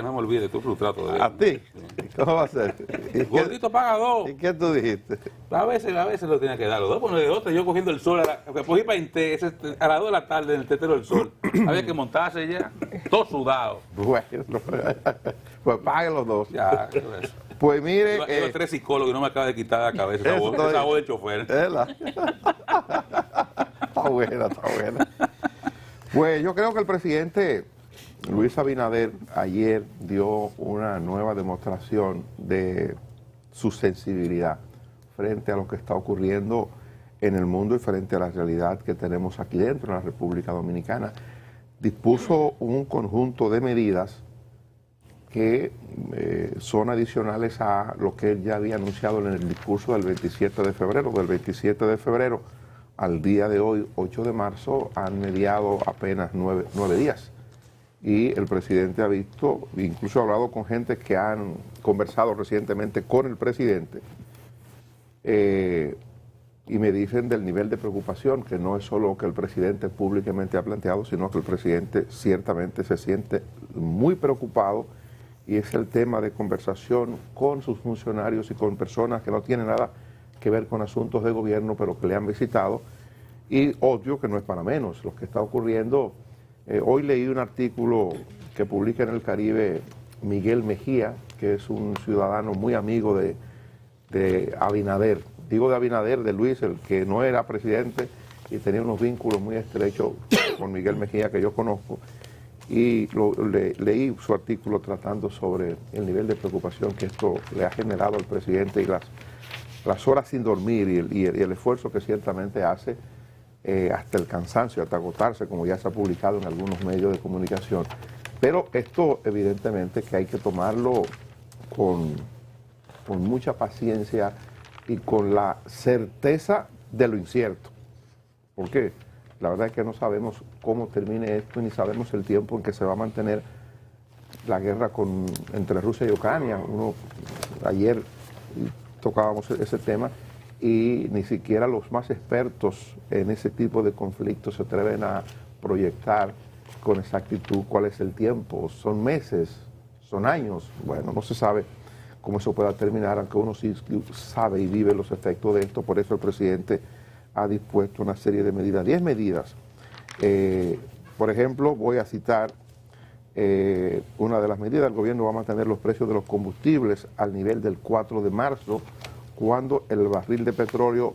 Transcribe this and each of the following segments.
No me olvides, estoy frustrado todavía. ¿A ti? ¿Cómo va a ser? Gordito paga 2. ¿Y qué tú dijiste? A veces lo tenía que dar los 2, bueno, de otra, yo cogiendo el sol, cogí para a las 2 de la tarde en el tetero del sol. Había que montarse ya, todo sudado. Bueno, pues paguen los dos. Ya, Pues mire... Iba 3 psicólogos y no me acaba de quitar la cabeza esa voz del chofer. Está buena, está buena. Pues yo creo que el presidente Luis Abinader ayer dio una nueva demostración de su sensibilidad frente a lo que está ocurriendo en el mundo y frente a la realidad que tenemos aquí dentro, en la República Dominicana. Dispuso un conjunto de medidas que son adicionales a lo que él ya había anunciado en el discurso del 27 de febrero. Del 27 de febrero al día de hoy, 8 de marzo, han mediado apenas 9 días. Y el presidente ha visto, incluso ha hablado con gente que han conversado recientemente con el presidente, y me dicen del nivel de preocupación, que no es solo lo que el presidente públicamente ha planteado, sino que el presidente ciertamente se siente muy preocupado, y es el tema de conversación con sus funcionarios y con personas que no tienen nada que ver con asuntos de gobierno, pero que le han visitado, y obvio que no es para menos lo que está ocurriendo. Hoy leí un artículo que publica en El Caribe Miguel Mejía, que es un ciudadano muy amigo de Abinader. Digo de Abinader, de Luis, el que no era presidente y tenía unos vínculos muy estrechos con Miguel Mejía, que yo conozco. Y leí su artículo tratando sobre el nivel de preocupación que esto le ha generado al presidente y las horas sin dormir y el esfuerzo que ciertamente hace, hasta el cansancio, hasta agotarse, como ya se ha publicado en algunos medios de comunicación. Pero esto evidentemente que hay que tomarlo con mucha paciencia y con la certeza de lo incierto. ¿Por qué? La verdad es que no sabemos cómo termine esto, ni sabemos el tiempo en que se va a mantener la guerra entre Rusia y Ucrania. Ayer tocábamos ese tema, y ni siquiera los más expertos en ese tipo de conflictos se atreven a proyectar con exactitud cuál es el tiempo. Son meses, son años, bueno, no se sabe cómo eso pueda terminar, aunque uno sí sabe y vive los efectos de esto. Por eso el presidente ha dispuesto una serie de medidas, 10 medidas. Por ejemplo, voy a citar una de las medidas. El gobierno va a mantener los precios de los combustibles al nivel del 4 de marzo, cuando el barril de petróleo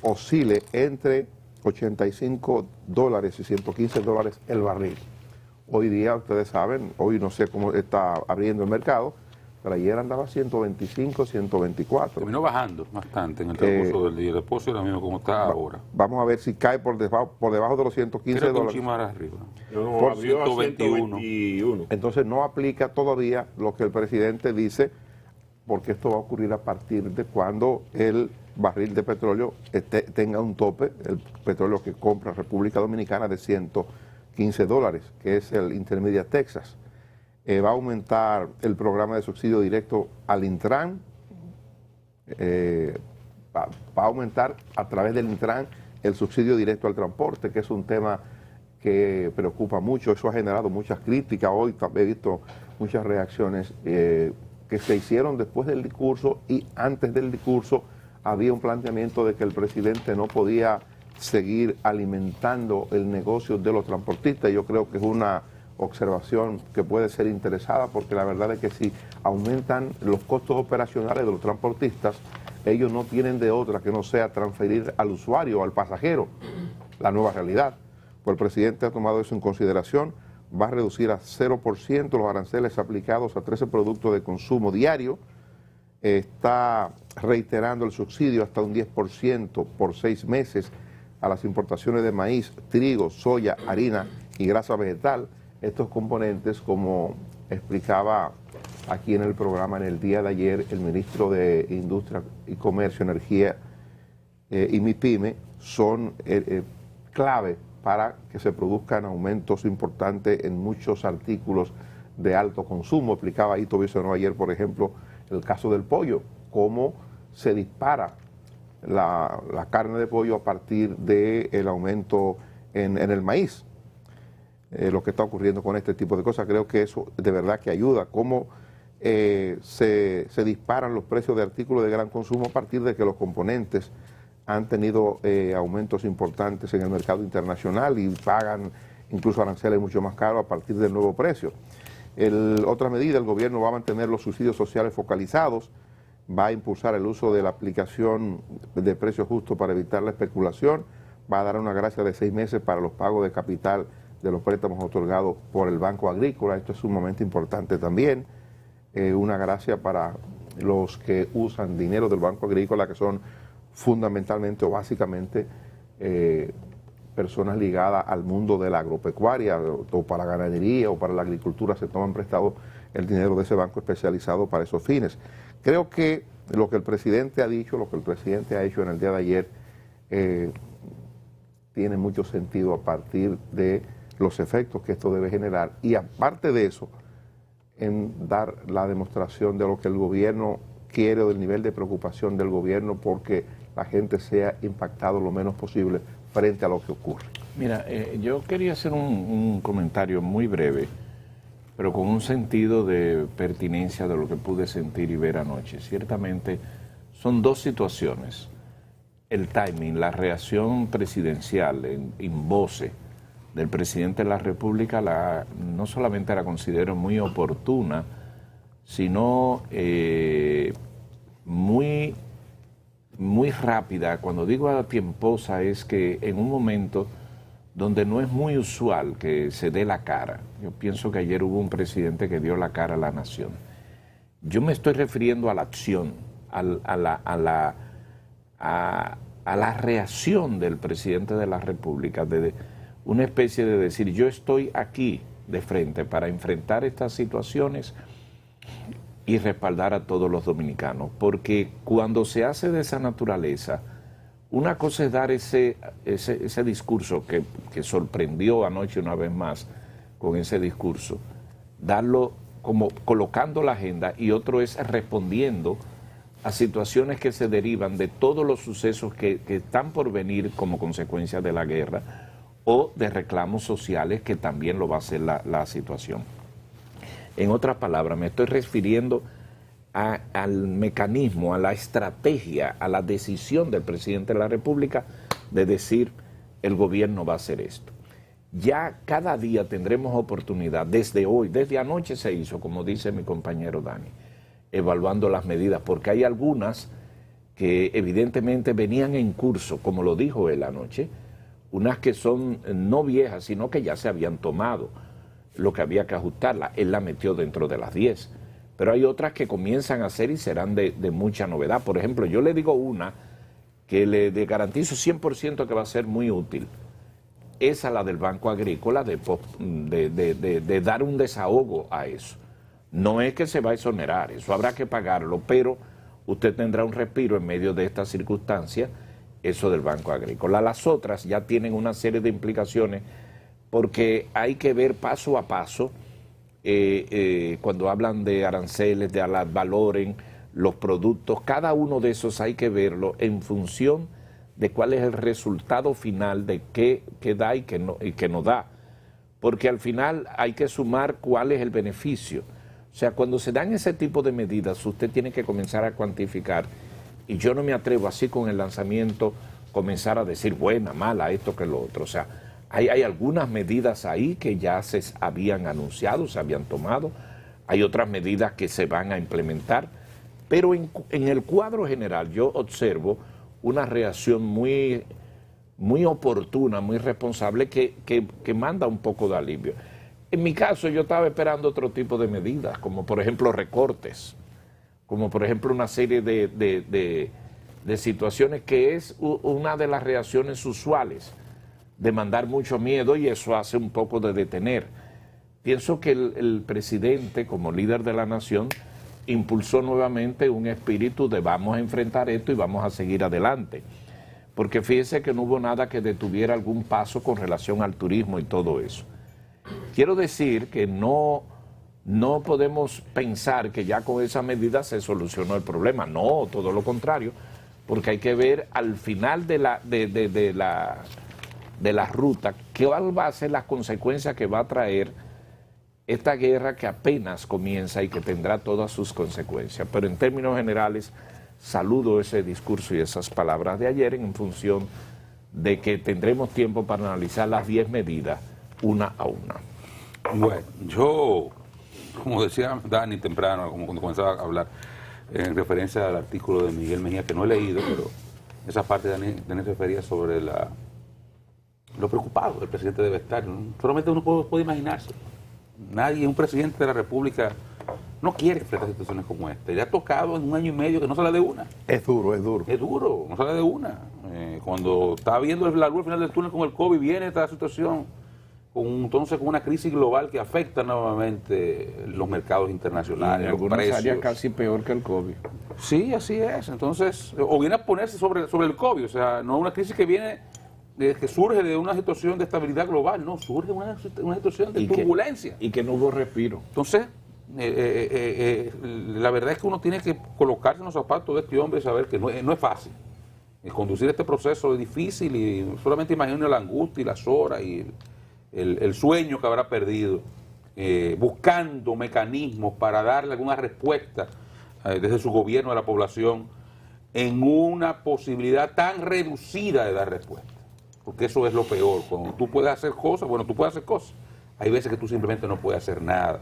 oscile entre $85 y $115 el barril. Hoy día, ustedes saben, hoy no sé cómo está abriendo el mercado, pero ayer andaba 125, 124. Terminó bajando bastante en el transcurso del día. Después ahora mismo como está ahora. Vamos a ver si cae por debajo de los 115 Creo que dólares. un chin más arriba. Por 121. Entonces no aplica todavía lo que el presidente dice, porque esto va a ocurrir a partir de cuando el barril de petróleo tenga un tope, el petróleo que compra República Dominicana, de $115, que es el Intermediate Texas. Va a aumentar el programa de subsidio directo al Intran, va a aumentar a través del Intran el subsidio directo al transporte, que es un tema que preocupa mucho. Eso ha generado muchas críticas. Hoy he visto muchas reacciones que se hicieron después del discurso, y antes del discurso había un planteamiento de que el presidente no podía seguir alimentando el negocio de los transportistas. Yo creo que es una observación que puede ser interesada, porque la verdad es que si aumentan los costos operacionales de los transportistas, ellos no tienen de otra que no sea transferir al usuario, al pasajero, la nueva realidad. Pues el presidente ha tomado eso en consideración. Va a reducir a 0% los aranceles aplicados a 13 productos de consumo diario. Está reiterando el subsidio hasta un 10% por 6 meses a las importaciones de maíz, trigo, soya, harina y grasa vegetal. Estos componentes, como explicaba aquí en el programa en el día de ayer el ministro de Industria y Comercio, Energía y MIPYME, son clave para que se produzcan aumentos importantes en muchos artículos de alto consumo. Explicaba Ito Bisonó ayer, por ejemplo, el caso del pollo, cómo se dispara la carne de pollo a partir del aumento en el maíz. lo que está ocurriendo con este tipo de cosas. Creo que eso de verdad que ayuda. Cómo se disparan los precios de artículos de gran consumo a partir de que los componentes han tenido aumentos importantes en el mercado internacional y pagan incluso aranceles mucho más caros a partir del nuevo precio. Otra medida, el gobierno va a mantener los subsidios sociales focalizados, va a impulsar el uso de la aplicación de precios justos para evitar la especulación, va a dar una gracia de 6 meses para los pagos de capital de los préstamos otorgados por el Banco Agrícola. Esto es sumamente importante también. Una gracia para los que usan dinero del Banco Agrícola, que son fundamentalmente o básicamente personas ligadas al mundo de la agropecuaria o para la ganadería o para la agricultura, se toman prestado el dinero de ese banco especializado para esos fines. Creo que lo que el presidente ha dicho, lo que el presidente ha hecho en el día de ayer, tiene mucho sentido a partir de los efectos que esto debe generar y aparte de eso, en dar la demostración de lo que el gobierno quiere o del nivel de preocupación del gobierno porque la gente sea impactada lo menos posible frente a lo que ocurre. Mira, yo quería hacer un comentario muy breve, pero con un sentido de pertinencia de lo que pude sentir y ver anoche. Ciertamente son dos situaciones. El timing, la reacción presidencial en voce del presidente de la República, no solamente la considero muy oportuna, sino muy rápida. Cuando digo a tiemposa es que en un momento donde no es muy usual que se dé la cara. Yo pienso que ayer hubo un presidente que dio la cara a la nación. Yo me estoy refiriendo a la acción, a la reacción del presidente de la República, de una especie de decir, yo estoy aquí de frente para enfrentar estas situaciones y respaldar a todos los dominicanos, porque cuando se hace de esa naturaleza, una cosa es dar ese discurso que sorprendió anoche una vez más con ese discurso, darlo como colocando la agenda, y otro es respondiendo a situaciones que se derivan de todos los sucesos que están por venir como consecuencia de la guerra o de reclamos sociales que también lo va a hacer la situación. En otras palabras, me estoy refiriendo al mecanismo, a la estrategia, a la decisión del presidente de la República de decir el gobierno va a hacer esto. Ya cada día tendremos oportunidad, desde hoy, desde anoche se hizo, como dice mi compañero Dani, evaluando las medidas, porque hay algunas que evidentemente venían en curso, como lo dijo él anoche, unas que son no viejas, sino que ya se habían tomado, lo que había que ajustarla, él la metió dentro de las 10, pero hay otras que comienzan a hacer y serán de mucha novedad. Por ejemplo, yo le digo una que le garantizo 100% que va a ser muy útil, esa la del Banco Agrícola, de dar un desahogo a eso. No es que se va a exonerar, eso habrá que pagarlo, pero usted tendrá un respiro en medio de estas circunstancias, eso del Banco Agrícola. Las otras ya tienen una serie de implicaciones porque hay que ver paso a paso, cuando hablan de aranceles, de valoren los productos, cada uno de esos hay que verlo en función de cuál es el resultado final de qué da y qué no da. Porque al final hay que sumar cuál es el beneficio. O sea, cuando se dan ese tipo de medidas, usted tiene que comenzar a cuantificar. Y yo no me atrevo así con el lanzamiento comenzar a decir buena, mala, esto que lo otro. O sea, hay algunas medidas ahí que ya se habían anunciado, se habían tomado. Hay otras medidas que se van a implementar. Pero en el cuadro general yo observo una reacción muy oportuna, muy responsable, que manda un poco de alivio. En mi caso yo estaba esperando otro tipo de medidas, como por ejemplo recortes, como por ejemplo una serie de situaciones que es una de las reacciones usuales, de mandar mucho miedo, y eso hace un poco de detener. Pienso que el presidente, como líder de la nación, impulsó nuevamente un espíritu de vamos a enfrentar esto y vamos a seguir adelante. Porque fíjese que no hubo nada que detuviera algún paso con relación al turismo y todo eso. Quiero decir que no podemos pensar que ya con esa medida se solucionó el problema. No, todo lo contrario, porque hay que ver al final de de la ruta, ¿cuál va a ser la consecuencia que va a traer esta guerra que apenas comienza y que tendrá todas sus consecuencias? Pero en términos generales, saludo ese discurso y esas palabras de ayer en función de que tendremos tiempo para analizar las 10 medidas una a una. Bueno, yo, como decía Dani temprano, como cuando comenzaba a hablar, en referencia al artículo de Miguel Mejía, que no he leído, pero esa parte de Dani refería sobre lo preocupado el presidente debe estar. Solamente uno puede imaginarse. Nadie, un presidente de la República, no quiere enfrentar situaciones como esta. Le ha tocado en un año y medio que no sale de una. Es duro, es duro. Es duro, no sale de una. Cuando está viendo la luz al final del túnel con el COVID, viene esta situación, entonces con una crisis global que afecta nuevamente los mercados internacionales, en algunas áreas casi peor que el COVID. Sí, así es. Entonces, o viene a ponerse sobre el COVID, o sea, no una crisis que viene, que surge de una situación de estabilidad global, no, surge una situación de turbulencia. Y que no hubo respiro. Entonces, la verdad es que uno tiene que colocarse en los zapatos de este hombre y saber que no es fácil. Conducir este proceso es difícil y solamente imagino la angustia y las horas y el sueño que habrá perdido, buscando mecanismos para darle alguna respuesta desde su gobierno a la población en una posibilidad tan reducida de dar respuesta. Porque eso es lo peor. Cuando tú puedes hacer cosas, bueno, tú puedes hacer cosas. Hay veces que tú simplemente no puedes hacer nada.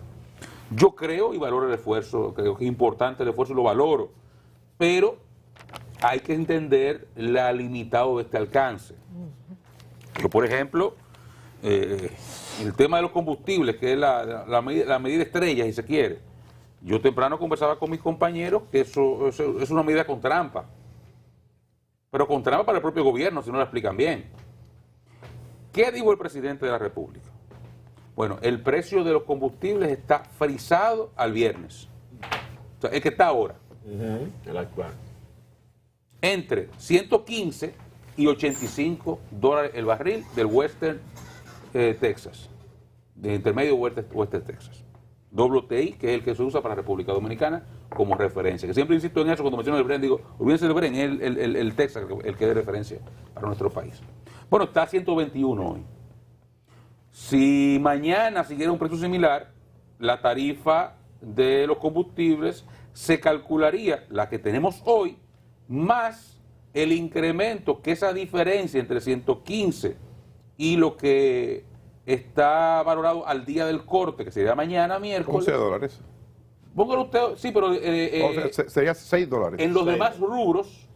Yo creo y valoro el esfuerzo, creo que es importante el esfuerzo y lo valoro, pero hay que entender la limitado de este alcance. Yo, por ejemplo, el tema de los combustibles, que es la medida estrella, si se quiere. Yo temprano conversaba con mis compañeros que eso es una medida con trampa. Pero con trampa para el propio gobierno, si no la explican bien. ¿Qué dijo el presidente de la República? Bueno, el precio de los combustibles está frisado al viernes. O sea, el que está ahora. El actual. Entre 115 y 85 dólares el barril del Western Texas, de intermedio Western Texas. WTI, que es el que se usa para la República Dominicana como referencia. Que siempre insisto en eso cuando menciono el Brent, digo, olvídense del Brent, el Texas, el que es de referencia para nuestro país. Bueno, está a 121 hoy. Si mañana siguiera un precio similar, la tarifa de los combustibles se calcularía la que tenemos hoy, más el incremento, que esa diferencia entre 115 y lo que está valorado al día del corte, que sería mañana, miércoles. $11. Póngalo usted, sí, pero... o sea, sería $6. En los demás rubros,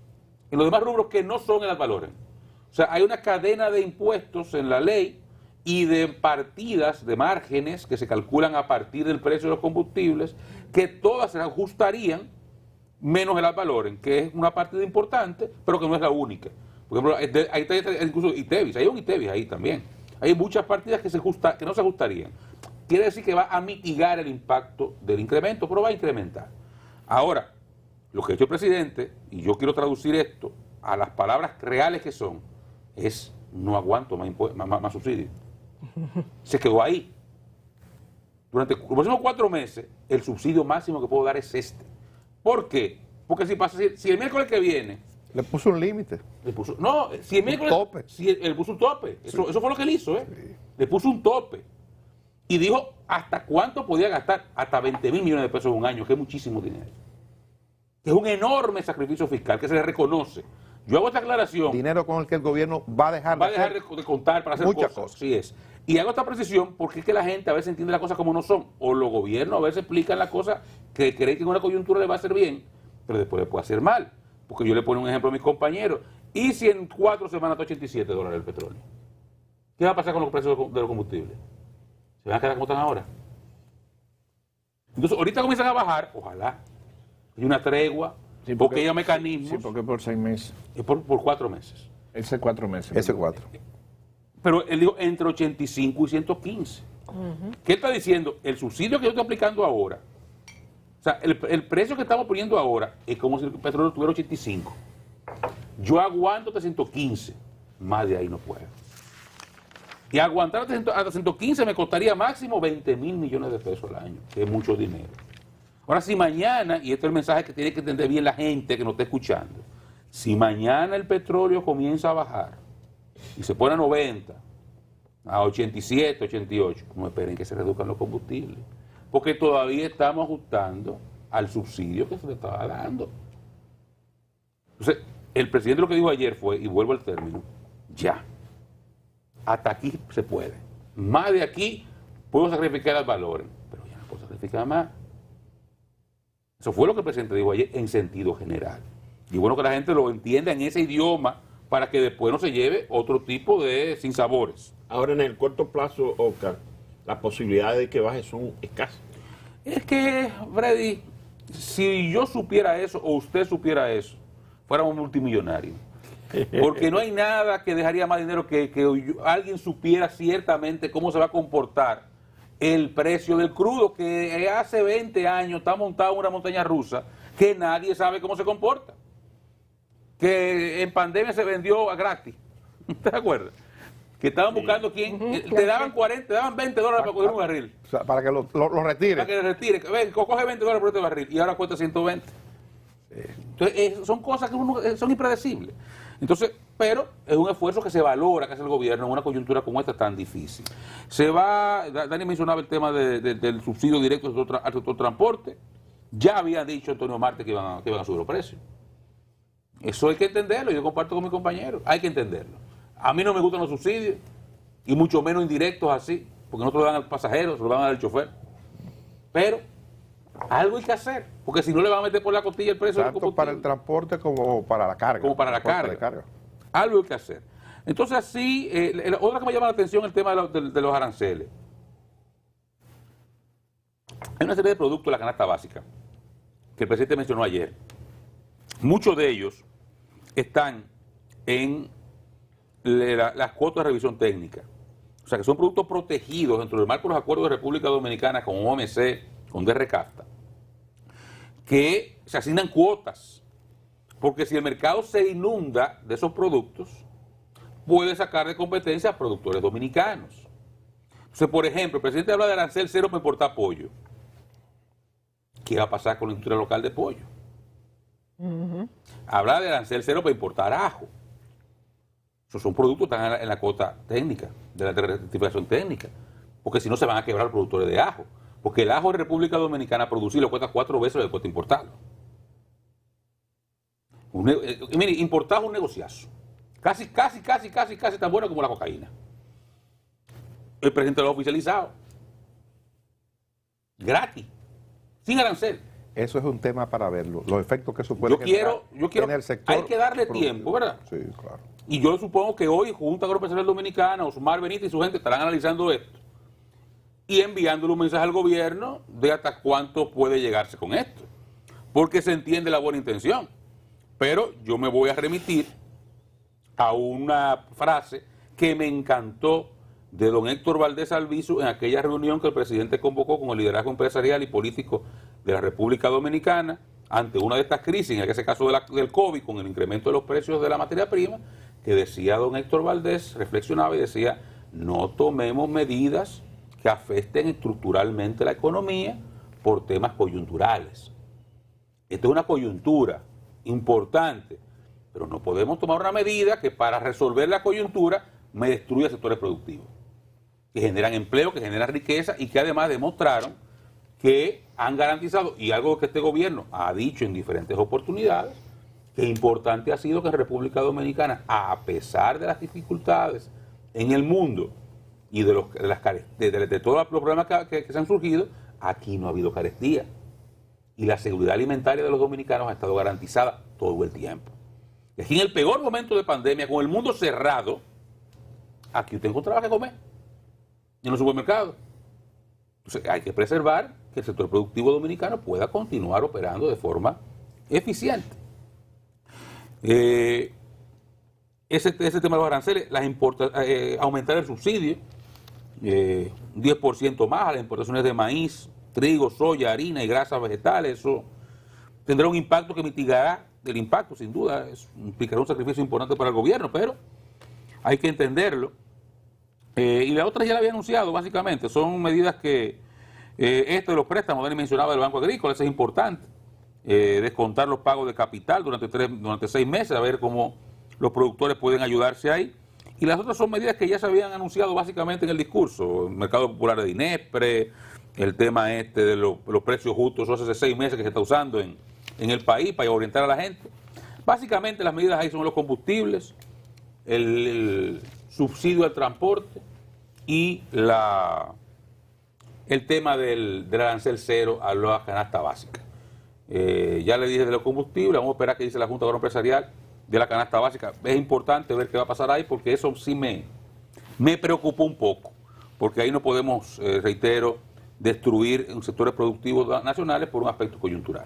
que no son el ad valorem. O sea, hay una cadena de impuestos en la ley y de partidas, de márgenes, que se calculan a partir del precio de los combustibles, que todas se ajustarían menos el ad valorem, que es una partida importante, pero que no es la única. Por ejemplo, ahí está incluso ITEVIS, hay un ITEVIS ahí también. Hay muchas partidas que no se ajustarían. Quiere decir que va a mitigar el impacto del incremento, pero va a incrementar. Ahora, lo que ha hecho el presidente, y yo quiero traducir esto a las palabras reales que son, es no aguanto más subsidios. Se quedó ahí. Durante los próximos 4 meses, el subsidio máximo que puedo dar es este. ¿Por qué? Porque si el miércoles que viene... Le puso un límite. Si el miércoles... Tope. Él puso un tope. Eso fue lo que él hizo, ¿eh? Sí. Le puso un tope. Y dijo hasta cuánto podía gastar. Hasta 20.000 millones de pesos en un año, que es muchísimo dinero. Que es un enorme sacrificio fiscal que se le reconoce. Yo hago esta aclaración. Dinero con el que el gobierno va a dejar de contar para hacer muchas cosas. Así es. Y hago esta precisión porque es que la gente a veces entiende las cosas como no son. O los gobiernos a veces explican las cosas que creen que en una coyuntura le va a hacer bien, pero después le puede hacer mal. Porque yo le pongo un ejemplo a mis compañeros. ¿Y si en 4 semanas está $87 el petróleo? ¿Qué va a pasar con los precios de los combustibles? ¿Se van a quedar como están ahora? Entonces, ahorita comienzan a bajar, ojalá. Hay una tregua, sí, porque hay mecanismos. Sí, porque por 6 meses. Es por 4 meses. Ese 4 meses. Ese 4. Pero él dijo entre 85 y 115. ¿Qué está diciendo? El subsidio que yo estoy aplicando ahora, o sea, el precio que estamos poniendo ahora es como si el petróleo tuviera 85. Yo aguanto hasta 115, más de ahí no puedo. Y aguantar hasta 115 me costaría máximo 20.000 millones de pesos al año, que es mucho dinero. Ahora, si mañana, y este es el mensaje que tiene que entender bien la gente que nos está escuchando, si mañana el petróleo comienza a bajar, y se pone a 90, a 87, 88, no esperen que se reduzcan los combustibles, porque todavía estamos ajustando al subsidio que se le estaba dando. Entonces, el presidente lo que dijo ayer fue, y vuelvo al término, ya, hasta aquí se puede. Más de aquí puedo sacrificar los valores, pero ya no puedo sacrificar más. Eso fue lo que el presidente dijo ayer en sentido general. Y bueno que la gente lo entienda en ese idioma para que después no se lleve otro tipo de sinsabores. Ahora, en el corto plazo, Oscar, las posibilidades de que baje son escasas. Es que, Freddy, si yo supiera eso o usted supiera eso, fuéramos multimillonarios. Porque no hay nada que dejaría más dinero que alguien supiera ciertamente cómo se va a comportar el precio del crudo, que hace 20 años está montado en una montaña rusa que nadie sabe cómo se comporta. Que en pandemia se vendió a gratis. ¿Te acuerdas? Que estaban buscando quién. Te daban 40, te daban $20 para coger un barril. O sea, para que lo retire. Para que lo retire. Ven, coge $20 por este barril y ahora cuesta 120. Entonces, son cosas que son impredecibles. Entonces, pero es un esfuerzo que se valora, que hace el gobierno en una coyuntura como esta tan difícil. Dani mencionaba el tema del subsidio directo al sector transporte. Ya había dicho Antonio Marte que iban a subir los precios. Eso hay que entenderlo, yo comparto con mis compañeros, hay que entenderlo. A mí no me gustan los subsidios, y mucho menos indirectos así, porque no se lo dan al pasajero, se lo dan al chofer. Pero algo hay que hacer, porque si no le van a meter por la costilla el precio del combustible. Tanto para el transporte como para la carga. Como para la carga. Algo hay que hacer. Entonces así, otra que me llama la atención es el tema de los aranceles. Hay una serie de productos de la canasta básica que el presidente mencionó ayer. Muchos de ellos están en las cuotas de revisión técnica. O sea, que son productos protegidos dentro del marco de los acuerdos de República Dominicana con OMC, con DRCAFTA, que se asignan cuotas. Porque si el mercado se inunda de esos productos, puede sacar de competencia a productores dominicanos. Entonces, por ejemplo, el presidente habla de arancel cero para importar pollo. ¿Qué va a pasar con la industria local de pollo? Habla de arancel cero para importar ajo. Esos son productos que están en la cuota técnica, de la certificación técnica. Porque si no se van a quebrar los productores de ajo. Porque el ajo en República Dominicana producirlo cuesta 4 veces lo que cuesta importarlo. Mire, importar es un negociazo. Casi tan bueno como la cocaína. El presidente lo ha oficializado. Gratis. Sin arancel. Eso es un tema para verlo, los efectos que eso puede generar en el sector. Hay que darle tiempo, ¿verdad? Sí, claro. Y yo supongo que hoy Junta Agroempresarial Dominicana, Osmar Benítez y su gente estarán analizando esto y enviándole un mensaje al gobierno de hasta cuánto puede llegarse con esto. Porque se entiende la buena intención. Pero yo me voy a remitir a una frase que me encantó de don Héctor Valdés Albizu en aquella reunión que el presidente convocó con el liderazgo empresarial y político de la República Dominicana ante una de estas crisis, en ese caso del COVID, con el incremento de los precios de la materia prima, que decía don Héctor Valdés, reflexionaba y decía, no tomemos medidas que afecten estructuralmente la economía por temas coyunturales. Esta es una coyuntura importante, pero no podemos tomar una medida que para resolver la coyuntura me destruya sectores productivos, que generan empleo, que generan riqueza y que además demostraron que han garantizado, y algo que este gobierno ha dicho en diferentes oportunidades, que importante ha sido que en República Dominicana, a pesar de las dificultades en el mundo y de todos los problemas que se han surgido, aquí no ha habido carestía. Y la seguridad alimentaria de los dominicanos ha estado garantizada todo el tiempo. Y aquí en el peor momento de pandemia, con el mundo cerrado, aquí usted encontraba que comer en los supermercados. Entonces hay que preservar que el sector productivo dominicano pueda continuar operando de forma eficiente. Ese tema de los aranceles, aumentar el subsidio, 10% más a las importaciones de maíz, trigo, soya, harina y grasas vegetales, eso tendrá un impacto que mitigará el impacto, sin duda, implicará un sacrificio importante para el gobierno, pero hay que entenderlo. Y la otra ya la había anunciado, básicamente, son medidas que, esto de los préstamos, Dani mencionaba del Banco Agrícola, eso es importante, descontar los pagos de capital durante 6 meses, a ver cómo los productores pueden ayudarse ahí, Y las otras son medidas que ya se habían anunciado básicamente en el discurso. El mercado popular de Inespre, el tema de los precios justos, eso hace 6 meses que se está usando en el país para orientar a la gente. Básicamente las medidas ahí son los combustibles, el subsidio al transporte y el tema del arancel cero a la canasta básica. Ya le dije de los combustibles, vamos a esperar que dice la Junta Agroempresarial de la canasta básica. Es importante ver qué va a pasar ahí porque eso sí me preocupó un poco, porque ahí no podemos, reitero, destruir sectores productivos nacionales por un aspecto coyuntural.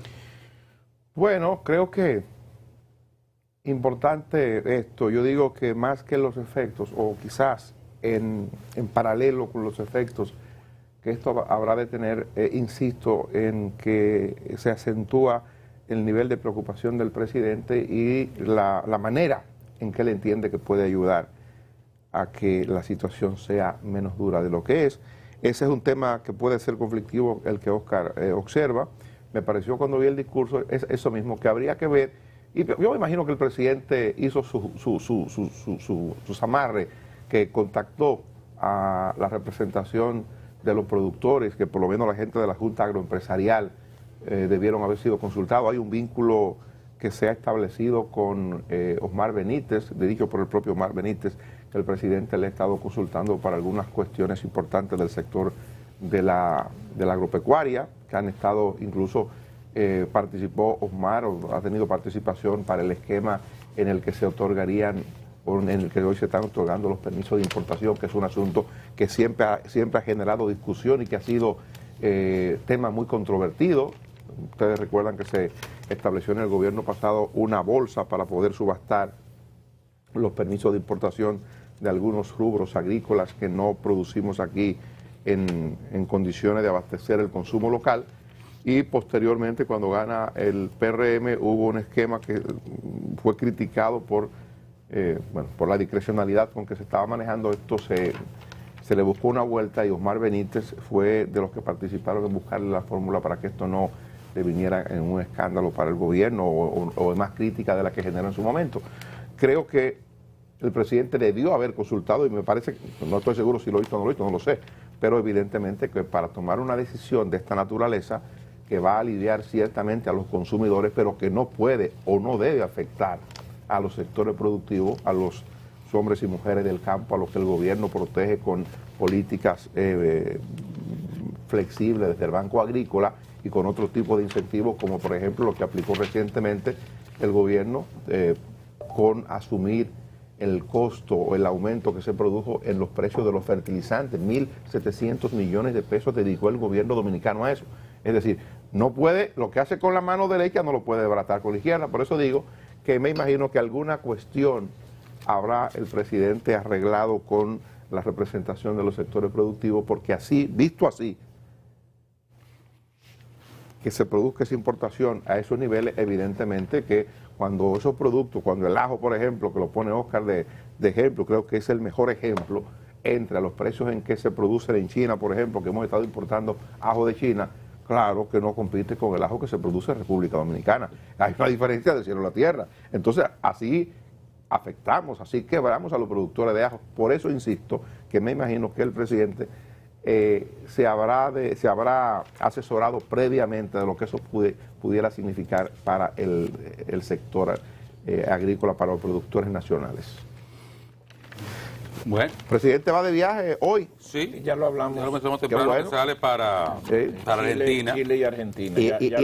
Bueno, creo que importante esto. Yo digo que más que los efectos, o quizás en paralelo con los efectos que esto habrá de tener, insisto en que se acentúa el nivel de preocupación del presidente y la manera en que él entiende que puede ayudar a que la situación sea menos dura de lo que es. Ese es un tema que puede ser conflictivo, el que Oscar observa. Me pareció cuando vi el discurso eso mismo, que habría que ver, y yo me imagino que el presidente hizo sus amarres, que contactó a la representación de los productores, que por lo menos la gente de la Junta Agroempresarial debieron haber sido consultados. Hay un vínculo que se ha establecido con Osmar Benítez, dicho por el propio Osmar Benítez, que el presidente le ha estado consultando para algunas cuestiones importantes del sector de la agropecuaria, que han estado, incluso participó Osmar, o ha tenido participación para el esquema en el que se otorgarían, o en el que hoy se están otorgando los permisos de importación, que es un asunto que siempre ha generado discusión y que ha sido tema muy controvertido. Ustedes recuerdan que se estableció en el gobierno pasado una bolsa para poder subastar los permisos de importación de algunos rubros agrícolas que no producimos aquí en condiciones de abastecer el consumo local. Y posteriormente, cuando gana el PRM, hubo un esquema que fue criticado por la discrecionalidad con que se estaba manejando esto. Se le buscó una vuelta y Osmar Benítez fue de los que participaron en buscarle la fórmula para que esto no le viniera en un escándalo para el gobierno o en más crítica de la que generó en su momento. Creo que el presidente debió haber consultado, y me parece, no estoy seguro si lo hizo o no lo hizo, no lo sé, pero evidentemente que para tomar una decisión de esta naturaleza, que va a aliviar ciertamente a los consumidores, pero que no puede o no debe afectar a los sectores productivos, a los hombres y mujeres del campo, a los que el gobierno protege con políticas flexibles desde el Banco Agrícola y con otro tipo de incentivos, como por ejemplo lo que aplicó recientemente el gobierno con asumir el costo o el aumento que se produjo en los precios de los fertilizantes. 1.700 millones de pesos dedicó el gobierno dominicano a eso. Es decir, no puede, lo que hace con la mano derecha no lo puede desbaratar con la izquierda. Por eso digo que me imagino que alguna cuestión habrá el presidente arreglado con la representación de los sectores productivos, porque así, visto así, que se produzca esa importación a esos niveles, evidentemente que cuando esos productos, cuando el ajo, por ejemplo, que lo pone Oscar de ejemplo, creo que es el mejor ejemplo, entre los precios en que se produce en China, por ejemplo, que hemos estado importando ajo de China, claro que no compite con el ajo que se produce en República Dominicana. Hay una diferencia del cielo a la tierra. Entonces, así afectamos, así quebramos a los productores de ajo. Por eso insisto que me imagino que el presidente se habrá asesorado previamente de lo que eso pudiera significar para el sector agrícola, para los productores nacionales. Bueno. El presidente va de viaje hoy. Sí, ya lo hablamos. Ya lo mencionamos temprano, bueno. que sale para Argentina. Chile y Argentina. Y